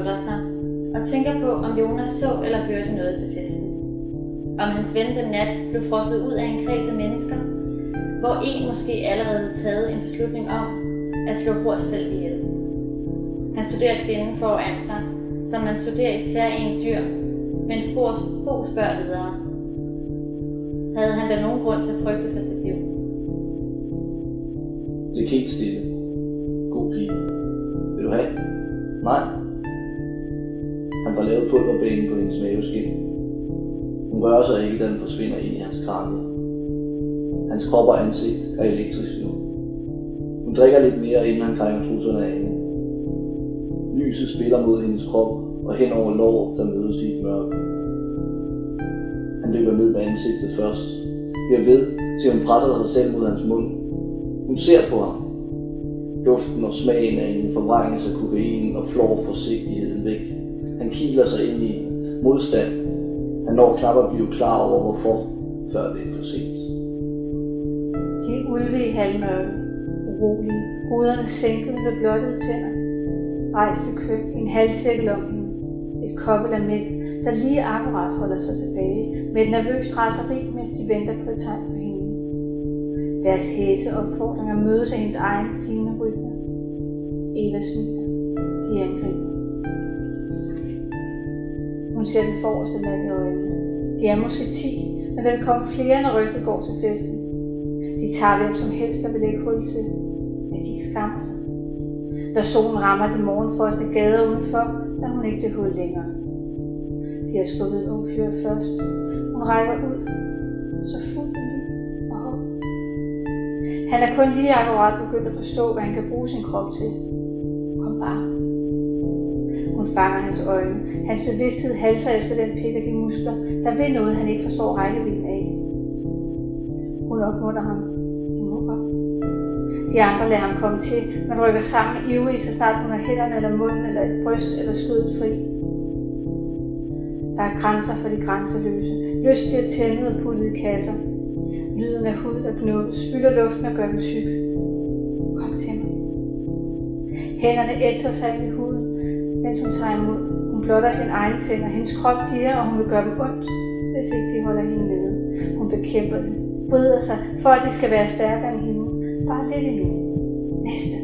buldrer sig og tænker på, om Jonas så eller hørte noget til festen. Om hans ven den nat blev frosset ud af en kreds af mennesker, hvor en måske allerede havde taget en beslutning om at slå Horsfeld ihjel. Han studerer kvinden foran sig, som man studerer især en dyr, mens Bo spørger videre. Havde han da nogen grund til at frygte for sit liv? Læg helt stille. God pige. Vil du have? Nej. Han får lavet pulverbanen på hendes maveskin. Hun rører sig ikke, da den forsvinder ind i hans kranie. Hans krop og ansigt er elektrisk nu. Hun drikker lidt mere, inden han krænger trusserne af hende. Lyset spiller mod hendes krop og hen over lår, der mødes i et mørke. Han dykker ned med ansigtet først. Bliver ved, til hun presser sig selv mod hans mund. Hun ser på ham. Duften og smagen af hende forvrænges af kokain og flår forsigtigheden væk. Han kiler sig ind i hende. Modstand. Han når knap at blive klar over hvorfor, før det er for sent. De ulve i halvmørke, urolige, hovederne sænket med blottede tænder, rejste køn i en halvcirkel om hende. Et kobbel af mænd, der lige akkurat holder sig tilbage med et nervøst raseri, mens de venter på et tegn på hende. Deres hæse opfordringer mødes af hendes egen stigende rytme. Eva smiler. De angriber. Hun ser den forreste mand i øjnene. De er måske 10, men der vil komme flere, når rygtet går til festen. De tager hvem som helst, der vil lægge hul til, at de ikke skammer sig. Når solen rammer de morgenfrosne gader udenfor, er hun ikke det hul længere. De har skubbet en ung fyr først. Hun rækker ud, så fuldt af liv og håb. Han er kun lige akkurat begyndt at forstå, hvad han kan bruge sin krop til. Kom bare. Hun fanger hans øjne. Hans bevidsthed halser efter den pik af de muskler, der vil noget, han ikke forstår rækkevidden af. Hun opmuntrer ham. Du må godt. De andre lader ham komme til, men rykker sammen ivrig, så snart hun har hænderne eller munden eller et bryst eller skødet fri. Der er grænser for de grænseløse. Lyst bliver tæmmet og puttet i kasser. Lyden af hud, der knuppes, fylder luften og gør dem tyk. Kom til mig. Hænderne ætser sig ind i huden, mens hun tager imod. Hun blotter sin egen tænder. Hendes krop dirrer, og hun vil gøre dem ondt, hvis ikke de holder hende nede. Hun bekæmper det, vrider sig, for at de skal være stærkere end hende. Bare lidt endnu. Næste.